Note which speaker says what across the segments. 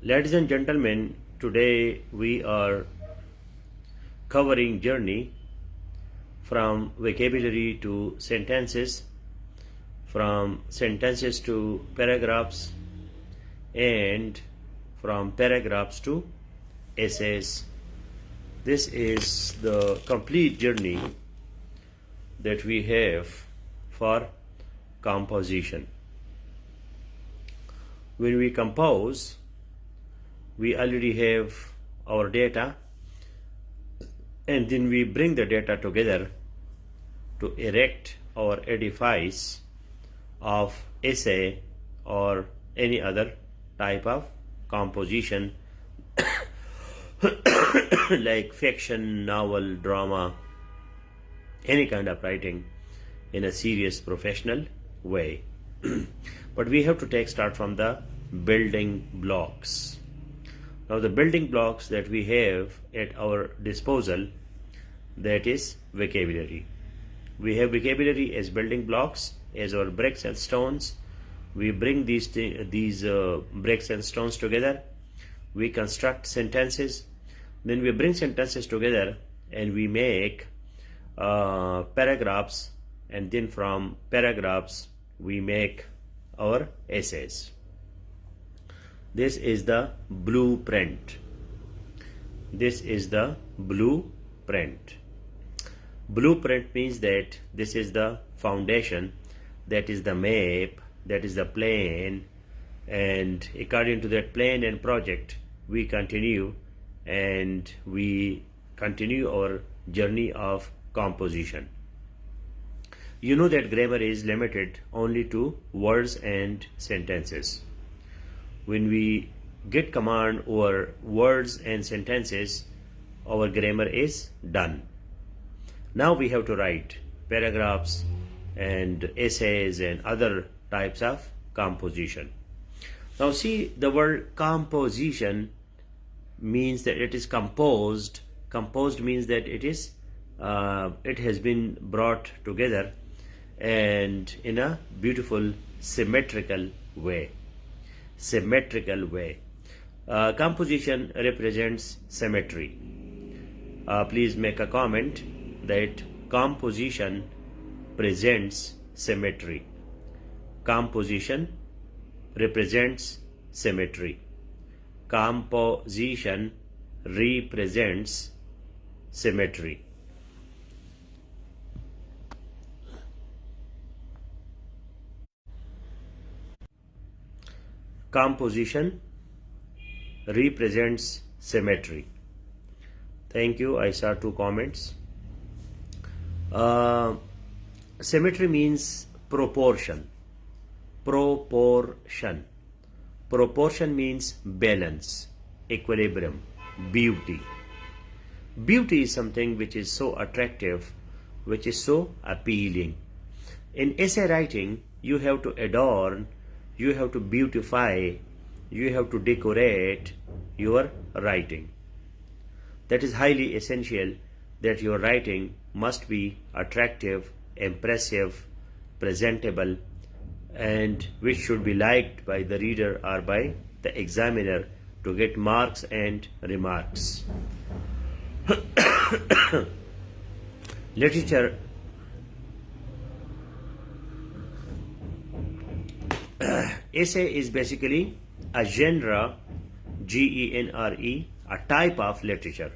Speaker 1: Ladies and gentlemen, today we are covering journey from vocabulary to sentences, from sentences to paragraphs, and from paragraphs to essays. This is the complete journey that we have for composition. When we compose, we already have our data, and then we bring the data together to erect our edifice of essay or any other type of composition like fiction, novel, drama, any kind of writing in a serious professional way. But we have to start from the building blocks. Now the building blocks that we have at our disposal, that is vocabulary. We have vocabulary as building blocks, as our bricks and stones. We bring these bricks and stones together. We construct sentences. Then we bring sentences together and we make paragraphs, and then from paragraphs we make our essays. This is the blueprint. This is the blueprint. Blueprint means that this is the foundation, that is the map, that is the plan, and according to that plan and project, we continue our journey of composition. You know that grammar is limited only to words and sentences. When we get command over words and sentences, our grammar is done. Now we have to write paragraphs and essays and other types of composition. Now see, the word composition means that it is composed. Composed means that it has been brought together and in a beautiful symmetrical way. Composition represents symmetry. Please make a comment that composition presents symmetry. Composition represents symmetry. Composition represents symmetry. Composition represents symmetry. Thank you. I saw 2 comments. Symmetry means proportion. Proportion means balance, equilibrium, beauty. Beauty is something which is so attractive, which is so appealing. In essay writing, you have to adorn, you have to beautify, you have to decorate your writing. That is highly essential, that your writing must be attractive, impressive, presentable, and which should be liked by the reader or by the examiner to get marks and remarks. Literature essay is basically a genre, genre, a type of literature.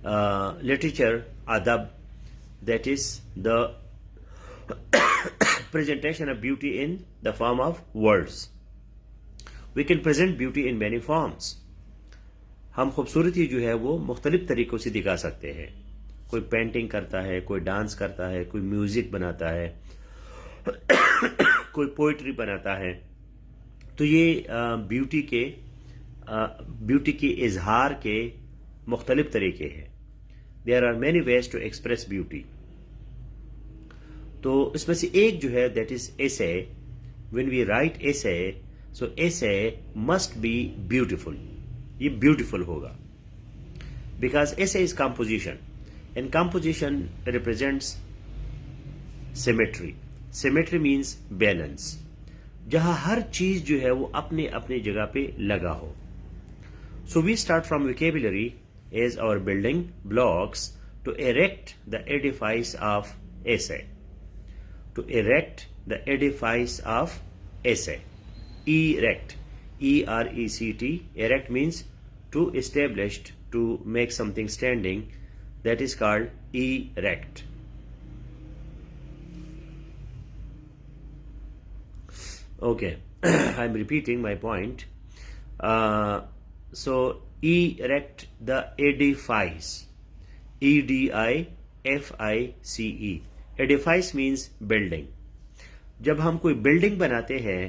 Speaker 1: Literature, adab, that is the presentation of beauty in the form of words. We can present beauty in many forms. ہم خوبصورتی جو ہے وہ مختلف طریقوں سے دکھا سکتے ہیں. کوئی پینٹنگ کرتا ہے, کوئی ڈانس کرتا ہے, کوئی میوزک بناتا ہے, کوئی پوئٹری بناتا ہے. تو یہ بیوٹی کے اظہار کے مختلف طریقے ہیں. There are many ways to express beauty. تو اس میں سے ایک جو ہے that is essay. When we write essay, so essay must be beautiful. یہ بیوٹیفل ہوگا. Because essay is composition. And composition represents symmetry. Symmetry means balance. جہاں ہر چیز جو ہے وہ اپنے اپنے جگہ پہ لگا ہو. So we start from vocabulary as our building blocks to erect the edifice of essay. To erect the edifice of essay. Erect. E-R-E-C-T. Erect means to establish, to make something standing. That is called erect. Okay, I'm repeating my point. So erect the edifice. E-D-I-F-I-C-E. Edifice means building. جب ہم کوئی building بناتے ہیں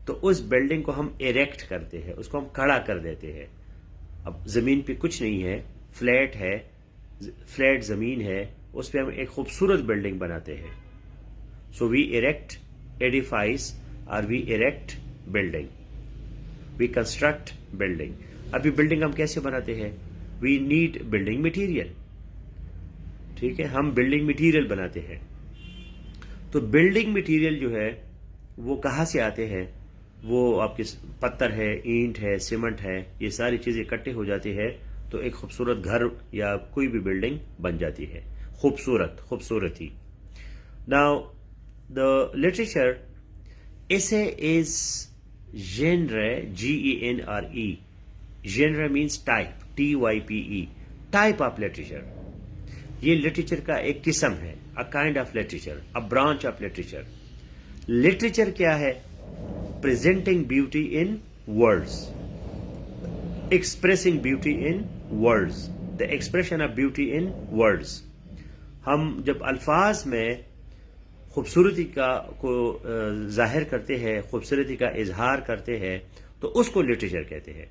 Speaker 1: تو اس building کو ہم ایریکٹ کرتے ہیں, اس کو ہم کھڑا کر دیتے ہیں. اب زمین پہ کچھ نہیں ہے, فلیٹ ہے, فلیٹ زمین ہے, اس پہ ہم ایک خوبصورت بلڈنگ بناتے ہیں. سو وی ایریکٹ ایڈیفائز اور we erect building, we construct building. ابھی بلڈنگ ہم کیسے بناتے ہیں؟ We need building material. ٹھیک ہے, ہم بلڈنگ مٹیریل بناتے ہیں. تو بلڈنگ مٹیریل جو ہے وہ کہاں سے آتے ہیں؟ وہ آپ کے پتھر ہے, اینٹ ہے, سیمنٹ ہے, یہ ساری چیزیں اکٹھے ہو جاتی ہے تو ایک خوبصورت گھر یا کوئی بھی بلڈنگ بن جاتی ہے. خوبصورتی. Now the literature essay is genre, G-E-N-R-E. Genre means type, T-Y-P-E. Type of literature. یہ لٹریچر کا ایک قسم ہے, a kind of literature, a branch of literature. Literature کیا ہے؟ presenting beauty in words, expressing beauty in words, the expression of beauty in words. ہم جب الفاظ میں خوبصورتی کو ظاہر کرتے ہیں, خوبصورتی کا اظہار کرتے ہیں تو اس کو لٹریچر کہتے ہیں.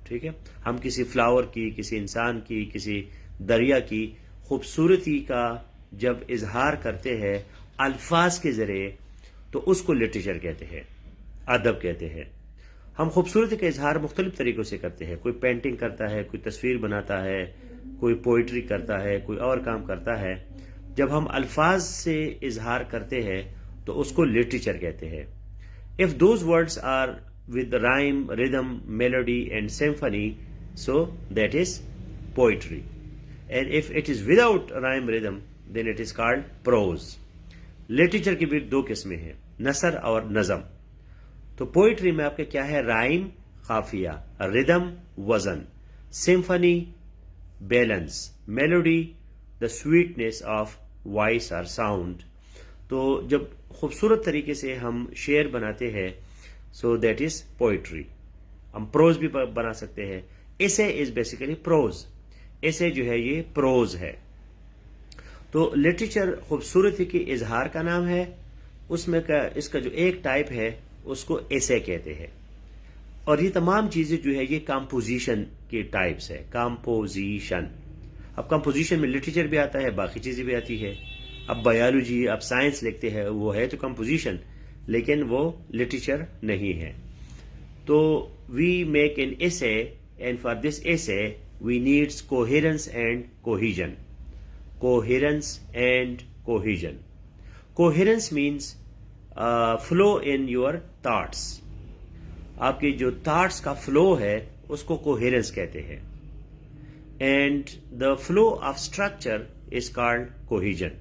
Speaker 1: ٹھیک ہے, ہم کسی فلاور کی, کسی انسان کی, کسی دریا کی خوبصورتی کا جب اظہار کرتے ہیں الفاظ کے ذریعے تو اس کو لٹریچر کہتے ہیں, ادب کہتے ہیں. ہم خوبصورتی کا اظہار مختلف طریقوں سے کرتے ہیں. کوئی پینٹنگ کرتا ہے, کوئی تصویر بناتا ہے, کوئی پوئٹری کرتا ہے, کوئی اور کام کرتا ہے. جب ہم الفاظ سے اظہار کرتے ہیں تو اس کو لٹریچر کہتے ہیں. If those words are with rhyme, rhythm, melody and symphony, so that is poetry. And if it is without rhyme, rhythm, then it is called prose. Literature کی بھی دو قسمیں ہیں, نثر اور نظم. تو پوئٹری میں آپ کے کیا ہے؟ رائم, قافیہ, ردم, وزن, symphony, balance, melody, the sweetness of voice اور ساؤنڈ. تو جب خوبصورت طریقے سے ہم شعر بناتے ہیں سو دیٹ از پوئٹری. ہم پروز بھی بنا سکتے ہیں. ایسے از بیسیکلی پروز. ایسے جو ہے یہ پروز ہے. تو لٹریچر خوبصورتی کے اظہار کا نام ہے. اس میں اس کا جو ایک ٹائپ ہے اس کو ایسے کہتے ہیں. اور یہ تمام چیزیں جو ہے یہ کمپوزیشن کے ٹائپس ہے. کمپوزیشن. اب کمپوزیشن میں لٹریچر بھی آتا ہے, باقی چیزیں بھی آتی ہے. اب بایولوجی, اب سائنس لکھتے ہیں, وہ ہے تو کمپوزیشن, لیکن وہ لٹریچر نہیں ہے. تو we make an essay and for this essay we needs coherence and cohesion. Coherence and cohesion. Coherence means flow in your thoughts. آپ کے جو thoughts کا flow ہے اس کو coherence کہتے ہیں. And the flow of structure is called cohesion.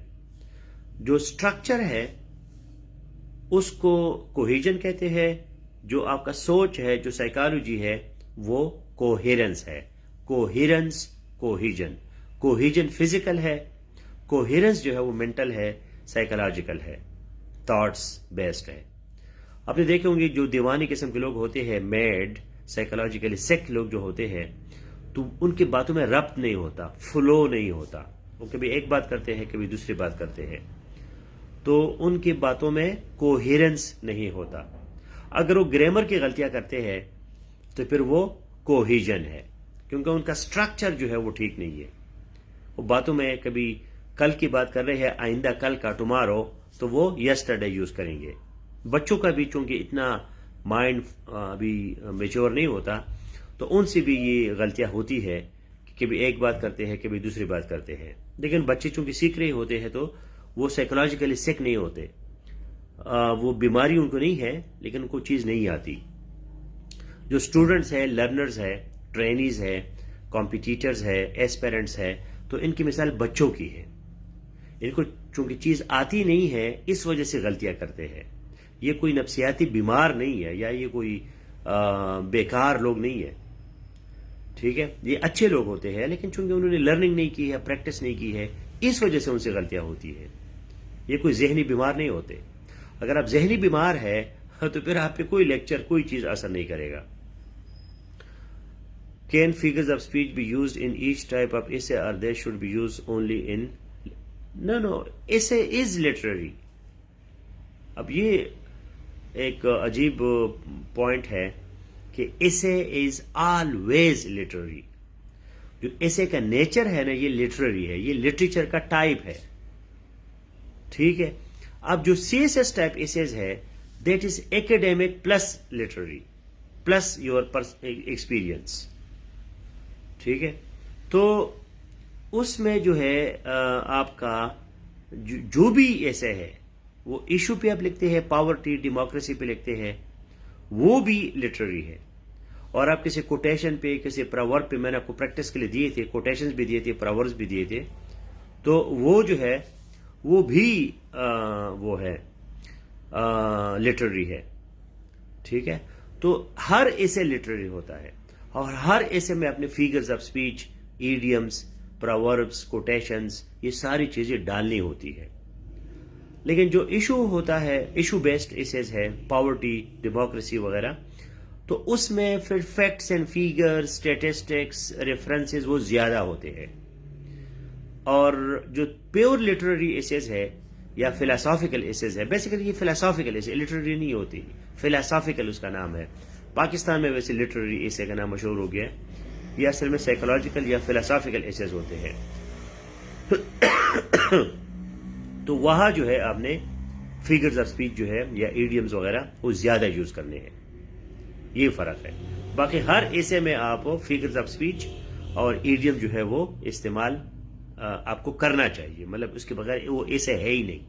Speaker 1: جو structure ہے اس کو cohesion کہتے ہیں. جو آپ کا سوچ ہے, جو psychology ہے, وہ coherence ہے. Coherence, cohesion. کوہیجن فزیکل ہے, کوہیرنس جو ہے وہ مینٹل ہے, سائیکولوجیکل ہے, تھاٹس بیسڈ ہے. آپ نے دیکھے ہوں گے جو دیوانی قسم کے لوگ ہوتے ہیں, میڈ, سائیکولوجیکلی سیک لوگ جو ہوتے ہیں, تو ان کی باتوں میں ربط نہیں ہوتا, فلو نہیں ہوتا. وہ کبھی ایک بات کرتے ہیں, کبھی دوسری بات کرتے ہیں, تو ان کی باتوں میں کوہیرنس نہیں ہوتا. اگر وہ گرامر کی غلطیاں کرتے ہیں تو پھر وہ کوہیجن ہے, کیونکہ ان کا سٹرکچر جو ہے وہ ٹھیک نہیں ہے. وہ باتوں میں کبھی کل کی بات کر رہے ہیں, آئندہ کل کا, ٹمارو, تو وہ یسٹرڈے یوز کریں گے. بچوں کا بھی چونکہ اتنا مائنڈ ابھی میچور نہیں ہوتا تو ان سے بھی یہ غلطیاں ہوتی ہے کہ کبھی ایک بات کرتے ہیں, کبھی دوسری بات کرتے ہیں. لیکن بچے چونکہ سیکھ رہے ہوتے ہیں تو وہ سائیکولوجیکلی سیک نہیں ہوتے, وہ بیماری ان کو نہیں ہے لیکن ان کو چیز نہیں آتی. جو اسٹوڈنٹس ہیں، لرنرز ہے، ٹرینیز ہے، کمپٹیٹرز ہے، ایسپیرنٹس ہے، تو ان کی مثال بچوں کی ہے. ان کو چونکہ چیز آتی نہیں ہے اس وجہ سے غلطیاں کرتے ہیں. یہ کوئی نفسیاتی بیمار نہیں ہے یا یہ کوئی بیکار لوگ نہیں ہے. ٹھیک ہے، یہ اچھے لوگ ہوتے ہیں لیکن چونکہ انہوں نے لرننگ نہیں کی ہے، پریکٹس نہیں کی ہے، اس وجہ سے ان سے غلطیاں ہوتی ہیں. یہ کوئی ذہنی بیمار نہیں ہوتے. اگر آپ ذہنی بیمار ہے تو پھر آپ پہ کوئی لیکچر، کوئی چیز اثر نہیں کرے گا. Can figures of speech be used in each type of essay or they should be used only in... No, essay is literary. اب یہ ایک عجیب پوائنٹ ہے کہ essay is always literary. جو essay کا نیچر ہے نا یہ لٹریری ہے، یہ لٹریچر کا ٹائپ ہے. ٹھیک ہے. اب جو CSS ٹائپ ایسیز ہے that is academic plus literary plus your experience. ٹھیک ہے. تو اس میں جو ہے آپ کا جو بھی ایسے ہے وہ ایشو پہ آپ لکھتے ہیں، پاورٹی، ڈیموکریسی پہ لکھتے ہیں، وہ بھی لٹریری ہے. اور آپ کسی کوٹیشن پہ، کسی پراورب پہ، میں نے آپ کو پریکٹس کے لیے دیے تھے، کوٹیشنز بھی دیے تھے، پراوربز بھی دیے تھے، تو وہ جو ہے وہ بھی وہ ہے لٹریری ہے. ٹھیک ہے. تو ہر ایسے لٹریری ہوتا ہے اور ہر ایسے میں اپنے figures of speech, idioms, proverbs, quotations, یہ ساری چیزیں ڈالنی ہوتی ہے. لیکن جو ایشو ہوتا ہے، ایشو بیسڈ ایسیز ہے، پاورٹی، ڈیموکریسی وغیرہ، تو اس میں پھر facts and figure, statistics, references وہ زیادہ ہوتے ہیں. اور جو پیور لٹریری ایسیز ہے یا فلاسافیکل ایسیز ہے، بیسیکلی یہ فلاسافیکل ایسے، لٹریری نہیں ہوتی، فلاسافیکل اس کا نام ہے. پاکستان میں ویسے لٹریری ایسے کا نام مشہور ہو گیا ہے. یہ اصل میں سائیکولوجیکل یا فلاسافیکل ایسیز ہوتے ہیں. تو وہاں جو ہے آپ نے فیگرز آف اسپیچ جو ہے یا ایڈیمز وغیرہ وہ زیادہ یوز کرنے ہیں. یہ فرق ہے. باقی ہر ایسے میں آپ فیگرز آف اسپیچ اور ایڈیم جو ہے وہ استعمال آپ کو کرنا چاہیے. مطلب اس کے بغیر وہ ایسے ہے ہی نہیں.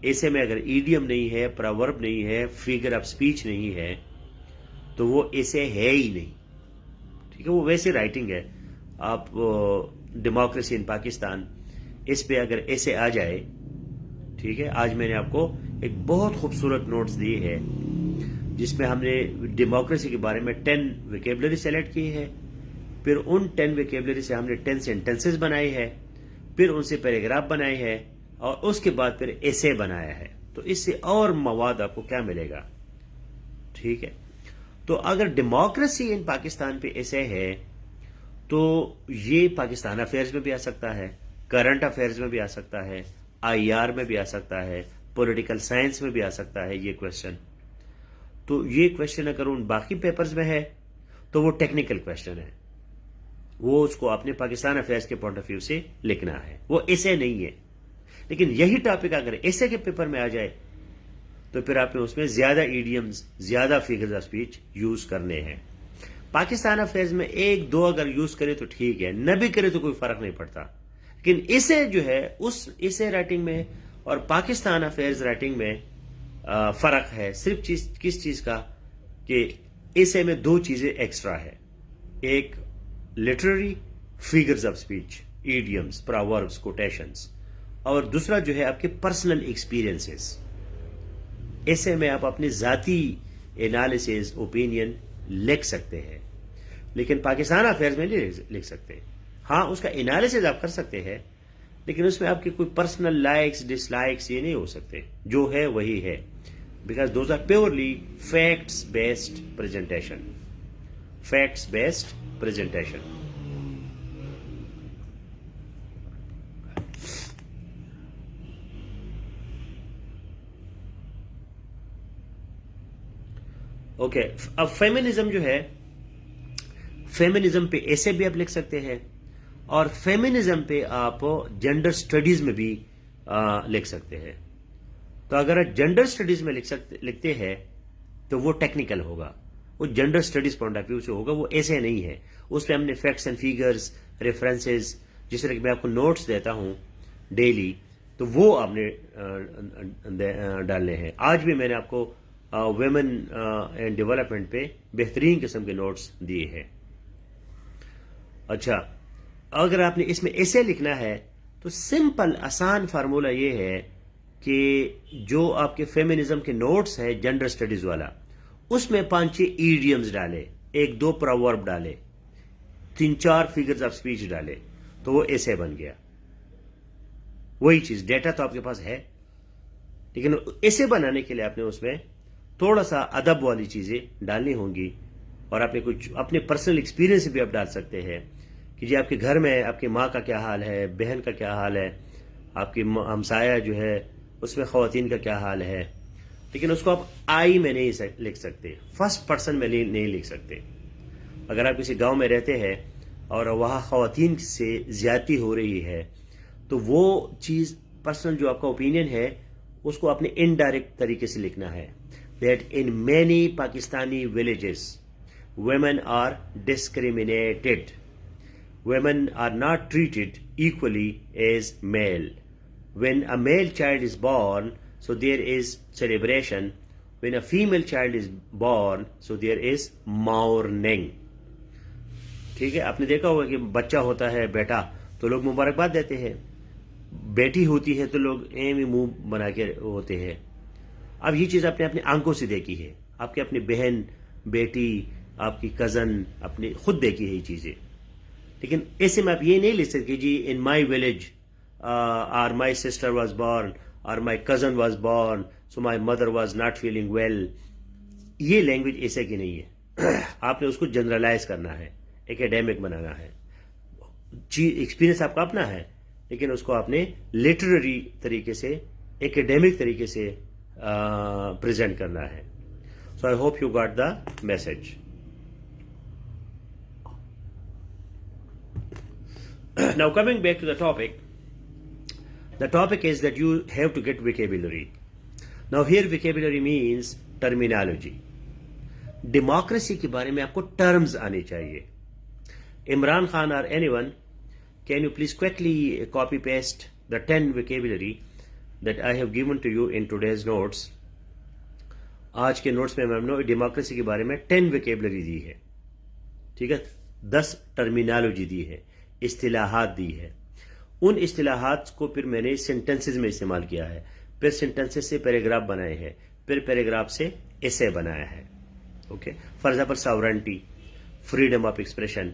Speaker 1: ایسے میں اگر ایڈیم نہیں ہے، پراورب نہیں ہے، فیگر آف اسپیچ نہیں ہے تو وہ ایسے ہے ہی نہیں. ٹھیک ہے. وہ ویسے رائٹنگ ہے. آپ ڈیموکریسی ان پاکستان اس پہ اگر ایسے آ جائے، ٹھیک ہے، آج میں نے آپ کو ایک بہت خوبصورت نوٹس دیے ہے جس میں ہم نے ڈیموکریسی کے بارے میں 10 ویکیبلری سیلیکٹ کی ہے. پھر ان 10 ویکیبلری سے ہم نے 10 سینٹنسز بنائے ہیں، پھر ان سے پیراگراف بنائے ہیں، اور اس کے بعد پھر ایسے بنایا ہے. تو اس سے اور مواد آپ کو کیا ملے گا. ٹھیک ہے. تو اگر ڈیموکریسی ان پاکستان پہ ایسے ہے تو یہ پاکستان افیئرز میں بھی آ سکتا ہے، کرنٹ افیئرز میں بھی آ سکتا ہے، IR میں بھی آ سکتا ہے، پولیٹیکل سائنس میں بھی آ سکتا ہے یہ کویشچن. تو یہ کویشچن اگر ان باقی پیپرز میں ہے تو وہ ٹیکنیکل کویشچن ہے، وہ اس کو اپنے پاکستان افیئرز کے پوائنٹ آف ویو سے لکھنا ہے، وہ ایسے نہیں ہے. لیکن یہی ٹاپک اگر ایسے کے پیپر میں آ جائے تو پھر آپ نے اس میں زیادہ ایڈیمز، زیادہ فیگرز آف اسپیچ یوز کرنے ہیں. پاکستان افیئرز میں 1-2 اگر یوز کرے تو ٹھیک ہے، نہ بھی کرے تو کوئی فرق نہیں پڑتا. لیکن اسے جو ہے اس اسے رائٹنگ میں اور پاکستان افیئرز رائٹنگ میں فرق ہے. صرف کس چیز کا کہ اسے میں 2 چیزیں ایکسٹرا ہے. ایک literary figures of speech, idioms, proverbs, quotations, اور دوسرا جو ہے آپ کے پرسنل ایکسپیرینسز. ایسے میں آپ اپنی ذاتی انالیسز، اوپینین لکھ سکتے ہیں، لیکن پاکستان افیئرز میں نہیں لکھ سکتے. ہاں اس کا انالیسز آپ کر سکتے ہیں لیکن اس میں آپ کی کوئی پرسنل لائکس، ڈس لائکس یہ نہیں ہو سکتے. جو ہے وہی ہے، because those are purely facts based presentation. Facts based presentation. Okay. اب فیمنزم جو ہے، فیمنزم پہ ایسے بھی آپ لکھ سکتے ہیں اور فیمنزم پہ آپ جینڈر سٹڈیز میں بھی لکھ سکتے ہیں. تو اگر آپ جینڈر سٹڈیز میں لکھتے ہیں تو وہ ٹیکنیکل ہوگا، وہ gender studies point of view سے ہوگا، وہ ایسے نہیں ہے. اس پہ ہم نے فیکٹس اینڈ فیگرز، ریفرنسز، جس طرح کہ میں آپ کو نوٹس دیتا ہوں ڈیلی، تو وہ آپ نے ڈالنے ہیں. آج بھی میں نے آپ کو ویمن اینڈ ڈیولپمنٹ پہ بہترین قسم کے نوٹس دیے ہیں. اچھا، اگر آپ نے اس میں ایسے لکھنا ہے تو سمپل آسان فارمولہ یہ ہے کہ جو آپ کے فیمنزم کے نوٹس ہے جنڈر سٹڈیز والا، اس میں 5-6 ایڈیمز ڈالے، 1-2 پراورب ڈالے، 3-4 فگرز آف سپیچ ڈالے، تو وہ ایسے بن گیا. وہی چیز ڈیٹا تو آپ کے پاس ہے، لیکن ایسے بنانے کے لیے آپ نے اس میں تھوڑا سا ادب والی چیزیں ڈالنی ہوں گی، اور آپ نے کچھ اپنے پرسنل ایکسپیرینس بھی آپ ڈال سکتے ہیں کہ جی آپ کے گھر میں آپ کی ماں کا کیا حال ہے، بہن کا کیا حال ہے، آپ کی ہمسایہ جو ہے اس میں خواتین کا کیا حال ہے. لیکن اس کو آپ آئی میں نہیں لکھ سکتے، فرسٹ پرسن میں نہیں لکھ سکتے. اگر آپ کسی گاؤں میں رہتے ہیں اور وہاں خواتین سے زیادتی ہو رہی ہے تو وہ چیز پرسنل جو آپ کا اوپینین ہے اس کو اپنے انڈائریکٹ طریقے سے لکھنا ہے. That in many Pakistani villages women are discriminated. Women are not treated equally as male. When a male child is born, so there is celebration. When a female child is born, so there is mourning. ٹھیک ہے، آپ نے دیکھا ہوگا کہ بچہ ہوتا ہے بیٹا تو لوگ مبارکباد دیتے ہیں، بیٹی ہوتی ہے تو لوگ ایم ہی منہ بنا کے ہوتے ہیں. اب یہ چیز آپ نے اپنی آنکھوں سے دیکھی ہے، آپ کی اپنی بہن، بیٹی، آپ کی کزن، اپنی خود دیکھی ہے یہ چیزیں. لیکن ایسے میں آپ یہ نہیں لکھ سکتے جی ان مائی ولیج اور مائی سسٹر واز بورن اور my cousin was born so my mother was not feeling well. یہ لینگویج ایسے کی نہیں ہے. آپ نے اس کو جنرلائز کرنا ہے، ایکیڈیمک بنانا ہے. ایکسپیرینس آپ کا اپنا ہے، لیکن اس کو آپ نے لٹریری طریقے سے، ایکیڈیمک طریقے سے پریزنٹ کرنا ہے. So I hope you got the message. Now coming back to the topic is that you have to get vocabulary. Now here vocabulary means terminology. Democracy کے بارے میں آپ کو terms آنے چاہیے. Imran Khan or anyone, can you please quickly copy paste the 10 vocabulary that I have given to you in today's notes. آج کے notice میں ہم نے ڈیموکریسی کے بارے میں 10 vocabulary دی ہے. ٹھیک ہے، 10 ٹرمینالوجی دی ہے، اصطلاحات دی ہے. ان اصطلاحات کو پھر میں نے سینٹنسز میں استعمال کیا ہے، پھر سینٹنسز سے پیراگراف بنائے ہیں، پھر پیراگراف سے ایسے بنایا ہے. Okay, for example sovereignty, freedom of expression.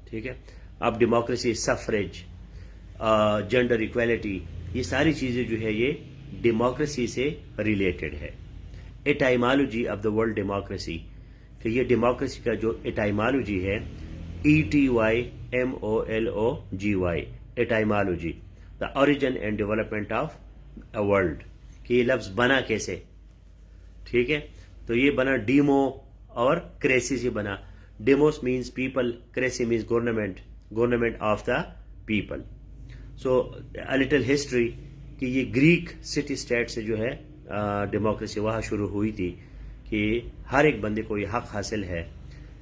Speaker 1: ٹھیک ہے، اب ڈیموکریسی، سفریج، جینڈر ایکویلٹی، یہ ساری چیزیں جو ہے یہ ڈیموکریسی سے ریلیٹڈ ہے. Etymology of the word democracy, کہ یہ ڈیموکریسی کا جو ایٹائمالوجی ہے، ETYMOLOGY، etymology, the origin and development of a word, کہ یہ لفظ بنا کیسے. ٹھیک ہے، تو یہ بنا ڈیمو اور کریسی سے بنا. ڈیموس مینس پیپل، کریسی means government of the people. So a little history, کہ یہ گریک سٹی اسٹیٹ سے جو ہے ڈیموکریسی وہاں شروع ہوئی تھی، کہ ہر ایک بندے کو یہ حق حاصل ہے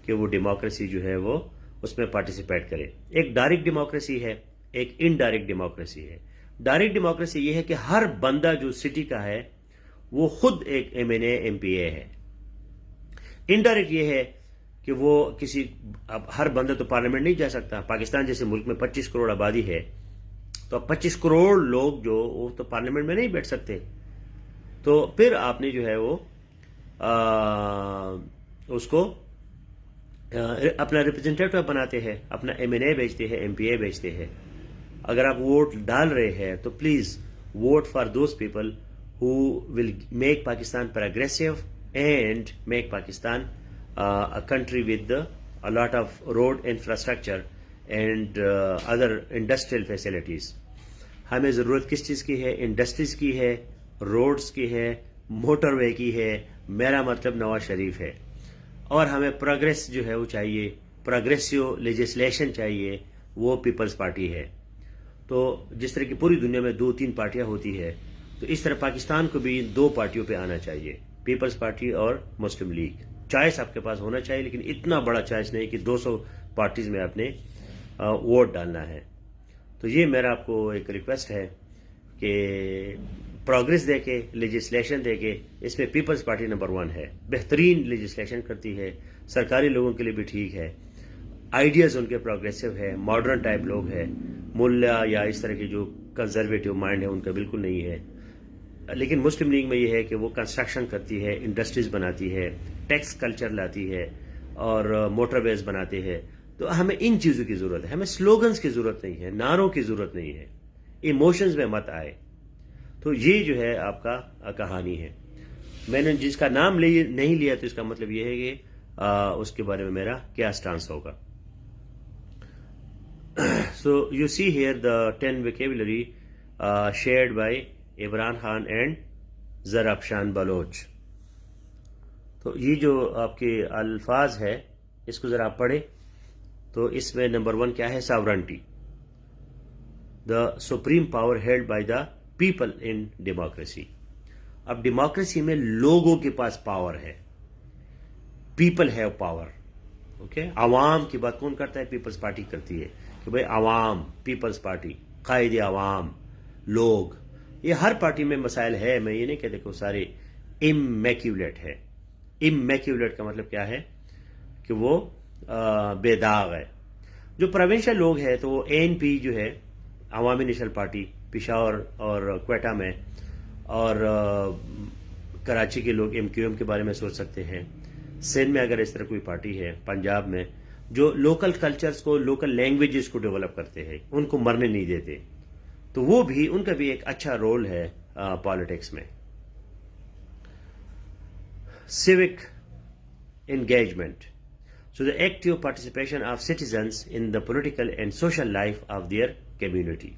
Speaker 1: کہ وہ ڈیموکریسی جو ہے وہ اس میں پارٹیسپیٹ کرے. ایک ڈائریکٹ ڈیموکریسی ہے، ایک انڈائریکٹ ڈیموکریسی ہے. ڈائریکٹ ڈیموکریسی یہ ہے کہ ہر بندہ جو سٹی کا ہے وہ خود ایک MNA MPA ہے. انڈائریکٹ یہ ہے کہ وہ کسی، اب ہر بندہ تو پارلیمنٹ نہیں جا سکتا. پاکستان جیسے ملک میں 25 کروڑ آبادی ہے، تو اب 25 کروڑ لوگ جو وہ تو پارلیمنٹ میں نہیں بیٹھ سکتے. تو پھر آپ نے جو ہے وہ اس کو اپنا ریپرزینٹیٹو بناتے ہیں، اپنا MNA بھیجتے ہیں، MPA بھیجتے ہیں. اگر آپ ووٹ ڈال رہے ہیں تو please vote for those people who will make Pakistan progressive and make Pakistan a country with a lot of road infrastructure and other industrial facilities. ہمیں ضرورت کس چیز کی ہے؟ انڈسٹریز کی ہے، روڈز کی ہے، موٹر وے کی ہے. میرا مطلب نواز شریف ہے. اور ہمیں پروگریس جو ہے وہ چاہیے، پروگریسو لیجسلیشن چاہیے، وہ پیپلز پارٹی ہے. تو جس طرح کی پوری دنیا میں 2-3 پارٹیاں ہوتی ہے، تو اس طرح پاکستان کو بھی 2 پارٹیوں پہ آنا چاہیے، پیپلز پارٹی اور مسلم لیگ. چوائس آپ کے پاس ہونا چاہیے، لیکن اتنا بڑا چوائس نہیں کہ 200 پارٹیز میں آپ نے ووٹ ڈالنا ہے. تو یہ میرا آپ کو ایک ریکویسٹ ہے کہ پروگریس دے کے لیجسلیشن دے کے اس میں پیپلز پارٹی نمبر 1 ہے. بہترین لیجسلیشن کرتی ہے, سرکاری لوگوں کے لیے بھی ٹھیک ہے, آئیڈیاز ان کے پروگریسو ہے, ماڈرن ٹائپ لوگ ہیں. ملا یا اس طرح کے جو کنزرویٹو مائنڈ ہے ان کا بالکل نہیں ہے. لیکن مسلم لیگ میں یہ ہے کہ وہ کنسٹرکشن کرتی ہے, انڈسٹریز بناتی ہے, ٹیکس کلچر لاتی ہے اور موٹر ویز بناتے ہیں. تو ہمیں ان چیزوں کی ضرورت ہے, ہمیں سلوگنز کی ضرورت نہیں ہے, نعروں کی ضرورت نہیں ہے, ایموشنز میں مت آئے. تو یہ جو ہے آپ کا کہانی ہے. میں نے جس کا نام نہیں لیا تو اس کا مطلب یہ ہے کہ اس کے بارے میں میرا کیا سٹانس ہوگا. So you see here the 10 vocabulary shared by Imran Khan and Zarafshan Baloch. تو یہ جو آپ کے الفاظ ہے اس کو ذرا آپ پڑھیں. تو اس میں نمبر 1 کیا ہے؟ Sovereignty, the supreme power held by the people in democracy. اب ڈیموکریسی میں لوگوں کے پاس پاور ہے, پیپل ہیو پاور. اوکے, عوام کی بات کون کرتا ہے؟ پیپلز پارٹی کرتی ہے کہ بھائی عوام, پیپلز پارٹی, قائد عوام, لوگ. یہ ہر پارٹی میں مسائل ہے, میں یہ نہیں کہتے کہ وہ سارے امیکیولیٹ ہے. امیکیولیٹ کا مطلب کیا ہے؟ کہ وہ بے داغ ہے. جو پروونشل لوگ ہیں تو وہ ANP جو ہے, عوامی نیشنل پارٹی, پشاور اور کوئٹہ میں, اور کراچی کے لوگ MQM کے بارے میں سوچ سکتے ہیں. سندھ میں اگر اس طرح کوئی پارٹی ہے, پنجاب میں, جو لوکل کلچرز کو, لوکل لینگویجز کو ڈیولپ کرتے ہیں, ان کو مرنے نہیں دیتے, تو وہ بھی, ان کا بھی ایک اچھا رول ہے پالیٹکس میں. Civic engagement. So the active participation of citizens in the political and social life of their community.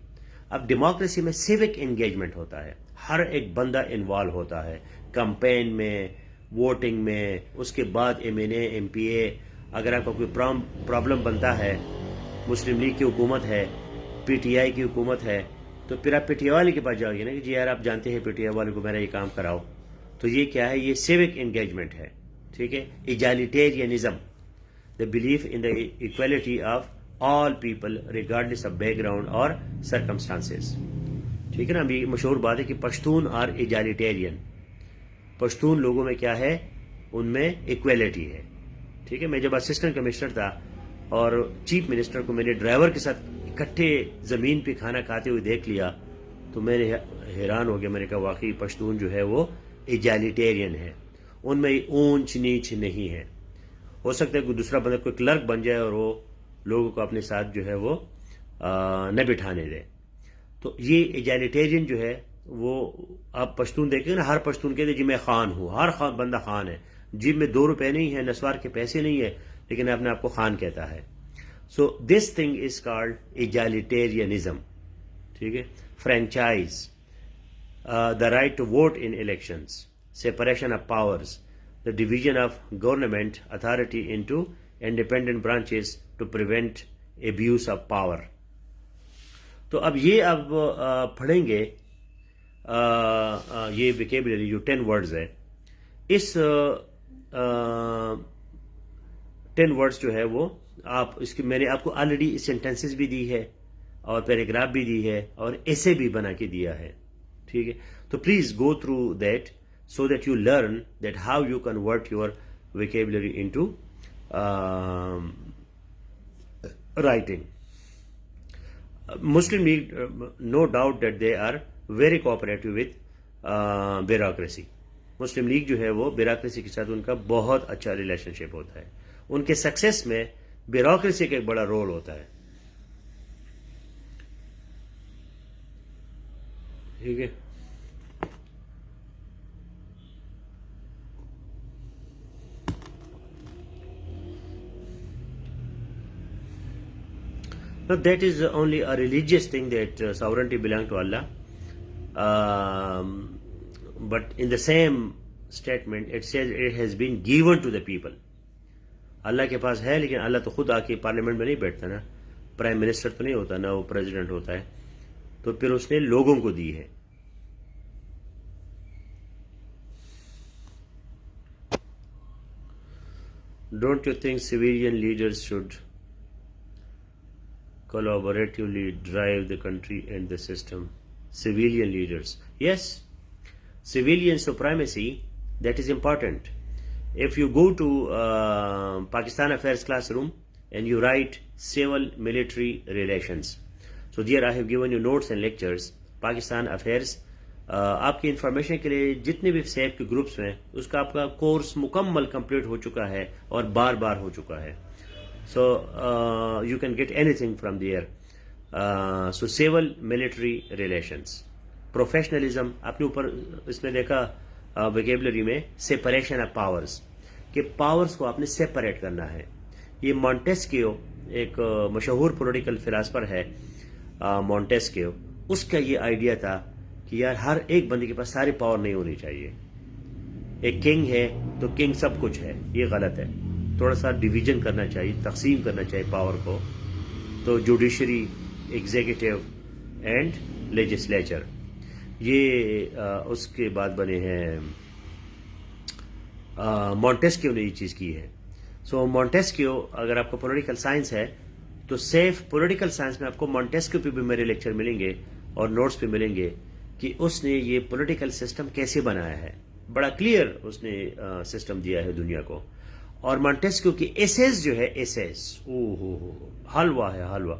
Speaker 1: اب ڈیموکریسی میں سیوک انگیجمنٹ ہوتا ہے, ہر ایک بندہ انوالو ہوتا ہے کمپین میں, ووٹنگ میں, اس کے بعد MNA MPA. اگر آپ کو کوئی پرابلم بنتا ہے, مسلم لیگ کی حکومت ہے, PTI کی حکومت ہے, تو پھر آپ PTI والے کے پاس جاؤ گے نا کہ جی یار آپ جانتے ہیں PTI والے کو, میرا یہ کام کراؤ. تو یہ کیا ہے؟ یہ سیوک انگیجمنٹ ہے. ٹھیک ہے. ایجالیٹیرینزم, the belief in the equality of all people regardless of background or circumstances. ٹھیک ہے نا. ابھی مشہور بات ہے کہ پشتون اور ایجالیٹیرین, پشتون لوگوں میں کیا ہے؟ ان میں ایکویلٹی ہے. ٹھیک ہے. میں جب اسسٹنٹ کمشنر تھا اور چیف منسٹر کو میں نے ڈرائیور کے ساتھ اکٹھے زمین پہ کھانا کھاتے ہوئے دیکھ لیا تو میں نے حیران ہو گیا. میں نے کہا واقعی پشتون جو ہے وہ ایجالیٹیرین ہے, ان میں اونچ نیچ نہیں ہے. ہو سکتا ہے کوئی دوسرا بندہ کوئی کلرک بن جائے اور وہ لوگوں کو اپنے ساتھ جو ہے وہ نہ بٹھانے دے. تو یہ ایجالیٹیرین جو ہے وہ, آپ پشتون دیکھیں نا, ہر پشتون کہتے جی میں خان ہوں, ہر بندہ خان ہے. جیب میں 2 روپے نہیں ہے, نسوار کے پیسے نہیں ہے, لیکن اپنے آپ کو خان کہتا ہے. So this thing is called egalitarianism. ٹھیک ہے. Franchise, the right to vote in elections, separation of powers, the division of government authority into independent branches to prevent abuse of power. تو اب یہ اب پڑھیں گے یہ ویکیبلری جو 10 ورڈز ہے. اس 10 ورڈز جو ہے وہ آپ اس کی, میں نے آپ کو آلریڈی سینٹینسز بھی دی ہے اور پیراگراف بھی دی ہے اور ایسے بھی بنا کے دیا ہے. ٹھیک ہے. تو please go through that so that you learn that how you convert your vocabulary into writing. Muslim League, no doubt that they are very cooperative with bureaucracy. Muslim league جو ہے وہ بیوروکریسی کے ساتھ ان کا بہت اچھا ریلیشن شپ ہوتا ہے. ان کے سکسیس میں بیوروکریسی کا ایک بڑا رول ہوتا ہے. ٹھیک ہے. Now that is only a religious thing that sovereignty belongs to Allah. But in the same statement it says it has been given to the people. اللہ کے پاس ہے, لیکن اللہ تو خود آ کے پارلیمنٹ میں نہیں بیٹھتا نا, پرائم منسٹر تو نہیں ہوتا نا, وہ پریزیڈنٹ ہوتا ہے, تو پھر اس نے لوگوں کو دی ہے. Don't you think civilian leaders should collaboratively drive the country and the system? civilian leaders. Yes, civilian supremacy, that is important. If you go to Pakistan Affairs classroom and you write civil military relations, so there I have given you notes and lectures. Pakistan Affairs, آپ کی information کے لیے جتنے بھی سیب کے groups ہیں اس کا آپ کا کورس مکمل کمپلیٹ ہو چکا ہے اور بار بار ہو چکا ہے. So you can get anything from there. So civil military relations, professionalism, اپنے اوپر اس میں دیکھا ویکیبلری میں سیپریشن آف پاورز، کہ پاورز کو آپ نے سیپریٹ کرنا ہے. یہ مونٹیسکیو ایک مشہور پولیٹیکل فلاسفر ہے، مونٹیسکیو، اس کا یہ آئیڈیا تھا کہ یار ہر ایک بندے کے پاس ساری پاور نہیں ہونی چاہیے. ایک کنگ ہے تو کنگ سب کچھ ہے، یہ غلط ہے. تھوڑا سا ڈویژن کرنا چاہیے، تقسیم کرنا چاہیے پاور کو. تو جوڈیشری، ایگزیکٹو اینڈ لیجسلیچر، یہ اس کے بعد بنے ہیں. مونٹیسکیو نے یہ چیز کی ہے. سو مونٹیسکیو، اگر آپ کو پولیٹیکل سائنس ہے تو سیف پولیٹیکل سائنس میں آپ کو مونٹیسکیو پہ بھی میرے لیکچر ملیں گے اور نوٹس پہ ملیں گے کہ اس نے یہ پولیٹیکل سسٹم کیسے بنایا ہے. بڑا کلیئر اس نے سسٹم دیا ہے دنیا کو. اور مونٹیسکیو کی ایسیز جو ہے، ایسیز حلوہ ہے، حلوہ.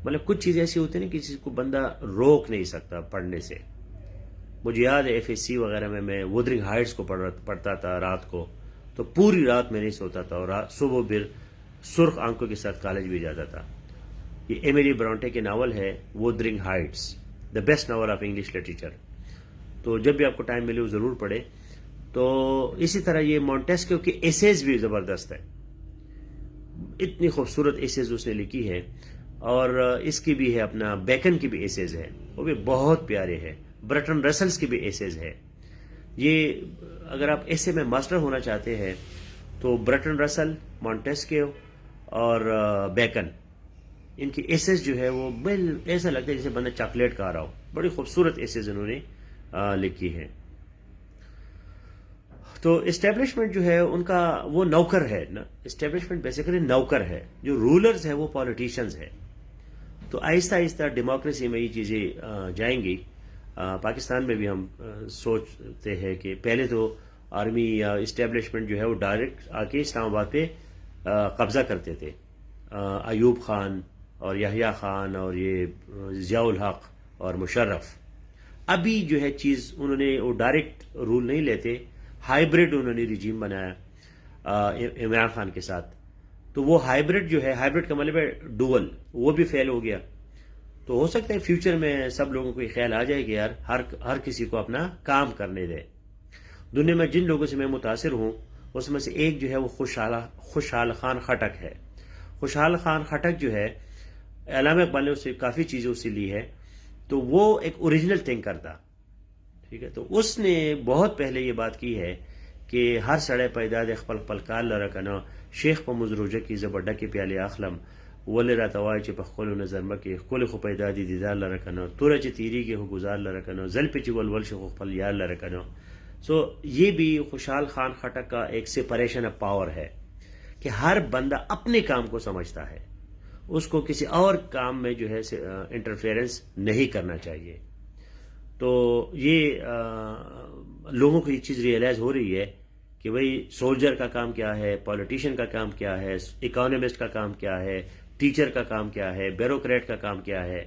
Speaker 1: مطلب کچھ چیزیں ایسی ہوتی ہیں نا کہ کسی کو بندہ روک نہیں سکتا پڑھنے سے. مجھے یاد ہے FSC وغیرہ میں وودرنگ ہائٹس کو پڑھتا تھا رات کو، تو پوری رات میں نہیں سوتا تھا اور صبح پھر سرخ آنکھوں کے ساتھ کالج بھی جاتا تھا. یہ ایمیلی برونٹے کے ناول ہے Wuthering Heights, the best novel of English literature. تو جب بھی آپ کو ٹائم ملے وہ ضرور پڑھے. تو اسی طرح یہ مونٹیسکیو کی ایسیز بھی زبردست ہے، اتنی خوبصورت ایسیز اس نے لکھی ہے. اور اس کی بھی ہے، اپنا بیکن کی بھی ایسیز ہے، وہ بھی بہت پیارے ہیں. برٹن رسلز کی بھی ایسیز ہے. یہ اگر آپ ایسے میں ماسٹر ہونا چاہتے ہیں تو برٹن رسل، مونٹیسکیو اور بیکن، ان کی ایسیز جو ہے وہ ایسا لگتا ہے جیسے بندہ چاکلیٹ کھا رہا ہو. بڑی خوبصورت ایسیز انہوں نے لکھی ہے. تو اسٹیبلشمنٹ جو ہے ان کا وہ نوکر ہے نا. اسٹیبلشمنٹ بیسیکلی نوکر ہے. جو رولرز ہیں وہ پالیٹیشنز ہیں. تو آہستہ آہستہ ڈیموکریسی میں یہ چیزیں جائیں گی. پاکستان میں بھی ہم سوچتے ہیں کہ پہلے تو آرمی یا اسٹیبلشمنٹ جو ہے وہ ڈائریکٹ آ کے اسلام آباد پہ قبضہ کرتے تھے. ایوب خان اور یحییٰ خان اور یہ ضیاء الحق اور مشرف. ابھی جو ہے چیز انہوں نے وہ ڈائریکٹ رول نہیں لیتے، ہائیبرڈ انہوں نے رجیم بنایا عمران خان کے ساتھ. تو وہ ہائیبرڈ جو ہے، ہائیبرڈ کا مطلب ہے ڈوول، وہ بھی فیل ہو گیا. تو ہو سکتا ہے فیوچر میں سب لوگوں کو یہ خیال آ جائے کہ یار ہر کسی کو اپنا کام کرنے دے. دنیا میں جن لوگوں سے میں متاثر ہوں اس میں سے ایک جو ہے وہ خوشحال خان خٹک ہے. خوشحال خان خٹک جو ہے، علامہ اقبال نے اس سے کافی چیزیں اس سے لی ہے. تو وہ ایک اوریجنل تھنکر تھا، ٹھیک ہے. تو اس نے بہت پہلے یہ بات کی ہے کہ ہر سڑے پیداد خپل خپل کار لره کنه، شیخ په مزروجه کې زبر ډکې پیالې اخلم، ولې راته وایي چې په خپلو نظر مکې ښکلې خو پیدا دي دیدار لره کنه، توره چې تیریږي خو ګزار لره کنه، زل پې چې ولول شي خو خپل یار لره کنه. سو یہ بھی خوشحال خان خٹک کا ایک سپریشن آف پاور ہے کہ ہر بندہ اپنے کام کو سمجھتا ہے، اس کو کسی اور کام میں جو ہے انٹرفیئرنس نہیں کرنا چاہیے. تو یہ لوگوں کو یہ چیز ریئلائز ہو رہی ہے کہ بھئی سولجر کا کام کیا ہے، پولیٹیشین کا کام کیا ہے، اکانومسٹ کا کام کیا ہے، ٹیچر کا کام کیا ہے، بیوروکریٹ کا کام کیا ہے.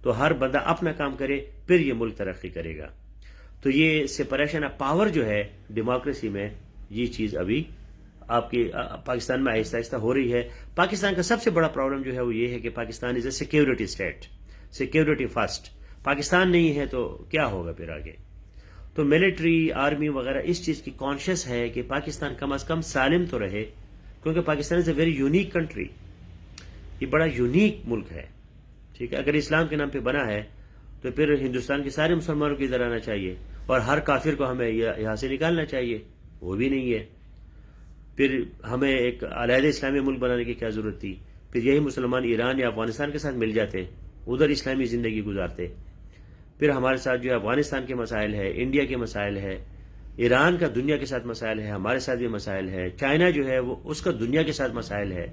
Speaker 1: تو ہر بندہ اپنا کام کرے پھر یہ ملک ترقی کرے گا. تو یہ سپریشن آف پاور جو ہے ڈیموکریسی میں، یہ چیز ابھی آپ کی پاکستان میں آہستہ آہستہ ہو رہی ہے. پاکستان کا سب سے بڑا پرابلم جو ہے وہ یہ ہے کہ Pakistan is a security state, security first. Pakistan نہیں ہے تو کیا ہوگا پھر آگے. تو ملٹری، آرمی وغیرہ اس چیز کی کانشیس ہے کہ پاکستان کم از کم سالم تو رہے، کیونکہ Pakistan is a very unique country. یہ بڑا یونیک ملک ہے، ٹھیک ہے. اگر اسلام کے نام پہ بنا ہے تو پھر ہندوستان کے سارے مسلمانوں کی ادھر آنا چاہیے اور ہر کافر کو ہمیں یہاں سے نکالنا چاہیے. وہ بھی نہیں ہے. پھر ہمیں ایک علیحدہ اسلامی ملک بنانے کی کیا ضرورت تھی؟ پھر یہی مسلمان ایران یا افغانستان کے ساتھ مل جاتے، ادھر اسلامی زندگی گزارتے. پھر ہمارے ساتھ جو ہے افغانستان کے مسائل ہے، انڈیا کے مسائل ہے، ایران کا دنیا کے ساتھ مسائل ہے، ہمارے ساتھ بھی مسائل ہے، چائنا جو ہے وہ اس کا دنیا کے ساتھ مسائل ہے.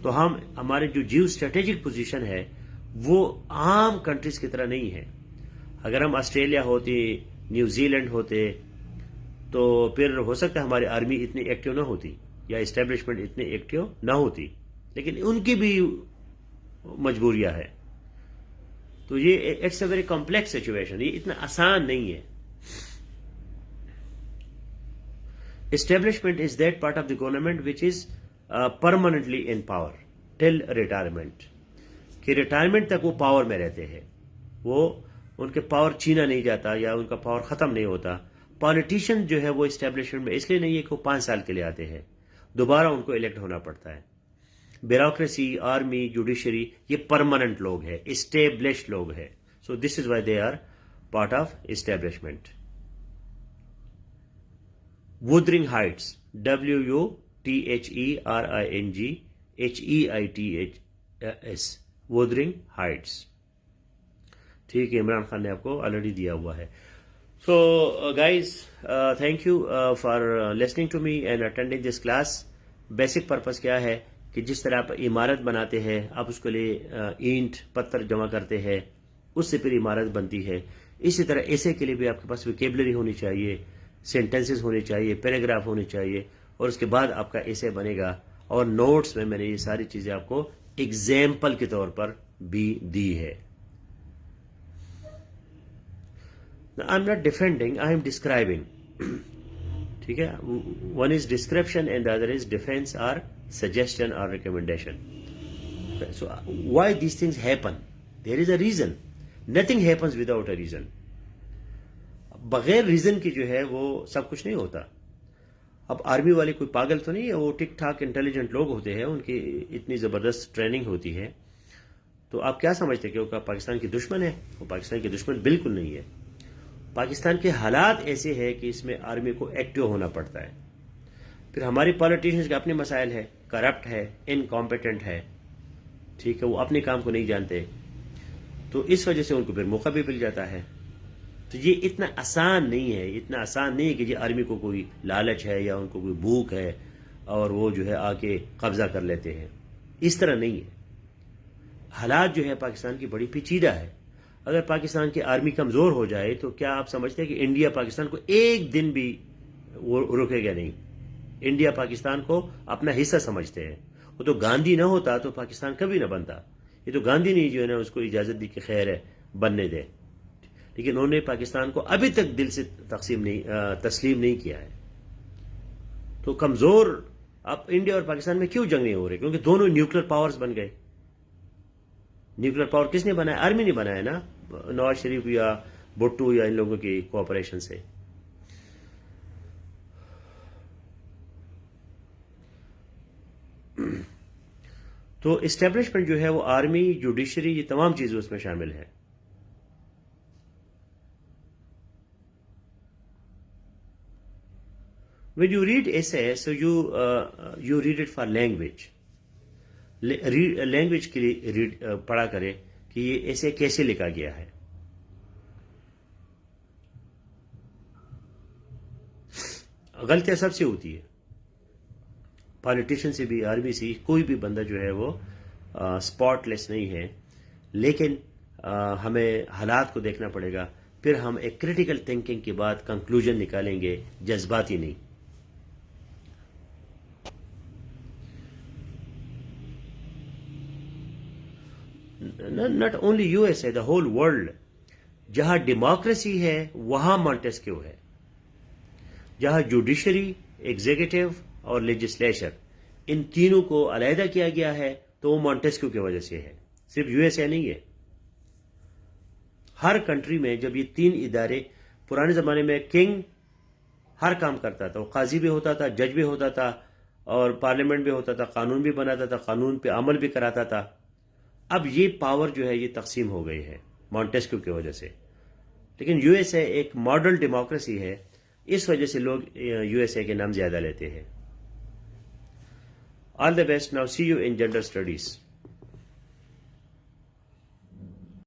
Speaker 1: تو ہمارے جو جیو اسٹریٹجک پوزیشن ہے وہ عام کنٹریز کی طرح نہیں ہے. اگر ہم آسٹریلیا ہوتے، نیوزی لینڈ ہوتے، تو پھر ہو سکتا ہے ہماری آرمی اتنی ایکٹیو نہ ہوتی یا اسٹیبلشمنٹ اتنی ایکٹیو نہ ہوتی، لیکن ان کی بھی مجبوریاں ہے. تو یہ it's a very complex situation, یہ اتنا آسان نہیں ہے. Establishment is that part of the government which is permanently in power till retirement, کہ ریٹائرمنٹ تک وہ پاور میں رہتے ہیں، وہ ان کے پاور چھینا نہیں جاتا یا ان کا پاور ختم نہیں ہوتا. پالیٹیشین جو ہے وہ اسٹیبلشمنٹ میں اس لیے نہیں ہے کہ وہ 5 سال کے لیے آتے ہیں، دوبارہ ان کو الیکٹ ہونا پڑتا ہے. بیوروکریسی، آرمی، جوڈیشری، یہ پرماننٹ لوگ ہیں، اسٹیبلشڈ لوگ ہیں. So this is why they are part of establishment. Wuthering Heights, WUTHERING HEITS، Wuthering Heights. ٹھیک ہے، عمران خان نے آپ کو آلریڈی دیا ہوا ہے. So guys, thank you for listening to me and attending this class. Basic purpose کیا ہے کہ جس طرح آپ عمارت بناتے ہیں، آپ اس کے لیے اینٹ پتھر جمع کرتے ہیں، اس سے پھر عمارت بنتی ہے. اسی طرح ایسے کے لیے بھی آپ کے پاس ویکیبلری ہونی چاہیے، سینٹنسز ہونے چاہیے، پیراگراف ہونے چاہیے، اور اس کے بعد آپ کا ایسے بنے گا. اور نوٹس میں نے یہ ساری چیزیں آپ کو ایگزامپل کے طور پر بھی دی ہے. I'm not defending, I am describing. ٹھیک ہے، one is description and the other is defense or suggestion or recommendation. So why these things happen? There is a reason. Nothing happens without a reason. بغیر reason کی جو ہے وہ سب کچھ نہیں ہوتا. اب آرمی والے کوئی پاگل تو نہیں ہے، وہ ٹھیک ٹھاک انٹیلیجنٹ لوگ ہوتے ہیں، ان کی اتنی زبردست ٹریننگ ہوتی ہے. تو آپ کیا سمجھتے ہیں کہ وہ پاکستان کی دشمن ہے؟ وہ پاکستان کی دشمن بالکل نہیں ہے. پاکستان کے حالات ایسے ہیں کہ اس میں آرمی کو ایکٹیو ہونا پڑتا ہے. پھر ہماری پالیٹیشنز کے اپنے مسائل ہے، کرپٹ ہے، انکمپیٹنٹ ہے، ٹھیک ہے، وہ اپنے کام کو نہیں جانتے، تو اس وجہ سے ان کو پھر موقع بھی مل جاتا ہے. تو یہ اتنا آسان نہیں ہے، اتنا آسان نہیں ہے کہ یہ آرمی کو کوئی لالچ ہے یا ان کو کوئی بھوک ہے اور وہ جو ہے آ کے قبضہ کر لیتے ہیں. اس طرح نہیں ہے. حالات جو ہے پاکستان کی بڑی پیچیدہ ہے. اگر پاکستان کی آرمی کمزور ہو جائے تو کیا آپ سمجھتے ہیں کہ انڈیا پاکستان کو ایک دن بھی رکے گا نہیں؟ انڈیا پاکستان کو اپنا حصہ سمجھتے ہیں. وہ تو گاندھی نہ ہوتا تو پاکستان کبھی نہ بنتا. یہ تو گاندھی نے جو ہے نا اس کو اجازت دی کہ خیر ہے بننے دے، لیکن انہوں نے پاکستان کو ابھی تک دل سے تسلیم نہیں کیا ہے. تو کمزور اب انڈیا اور پاکستان میں کیوں جنگ نہیں ہو رہی؟ کیونکہ دونوں نیوکلیر پاورز بن گئے. نیوکلیر پاور کس نے بنایا؟ آرمی نے بنایا نا، نواز شریف یا بھٹو یا ان لوگوں کی کوآپریشن سے. تو اسٹیبلشمنٹ جو ہے وہ آرمی، جوڈیشری، یہ تمام چیزیں اس میں شامل ہیں. When you read essay, so you read it for language. Language کے لیے پڑھا کرے کہ یہ ایسے کیسے لکھا گیا ہے. غلطیاں سب سے ہوتی ہے، پالیٹیشین سے بھی، آرمی سے، کوئی بھی بندہ جو ہے وہ اسپاٹ لیس نہیں ہے. لیکن ہمیں حالات کو دیکھنا پڑے گا، پھر ہم ایک کریٹیکل تھنکنگ کے بعد کنکلوژن نکالیں گے، جذباتی نہیں. Not only USA, the whole world. جہاں ڈیموکریسی ہے وہاں مونٹیسکیو ہے. جہاں جوڈیشری، ایگزیکٹو اور لیجسلیچر، ان تینوں کو علیحدہ کیا گیا ہے تو وہ مونٹیسکیو کی وجہ سے ہے، صرف USA نہیں ہے. ہر کنٹری میں جب یہ 3 ادارے، پرانے زمانے میں کنگ ہر کام کرتا تھا، وہ قاضی بھی ہوتا تھا، جج بھی ہوتا تھا، اور پارلیمنٹ بھی ہوتا تھا، قانون بھی بناتا تھا، قانون پہ عمل بھی کراتا تھا. اب یہ پاور جو ہے یہ تقسیم ہو گئی ہے مونٹیسکیو کی وجہ سے. لیکن USA ایک ماڈل ڈیموکریسی ہے، اس وجہ سے لوگ USA کے نام زیادہ لیتے ہیں. All the best. Now see you in general studies.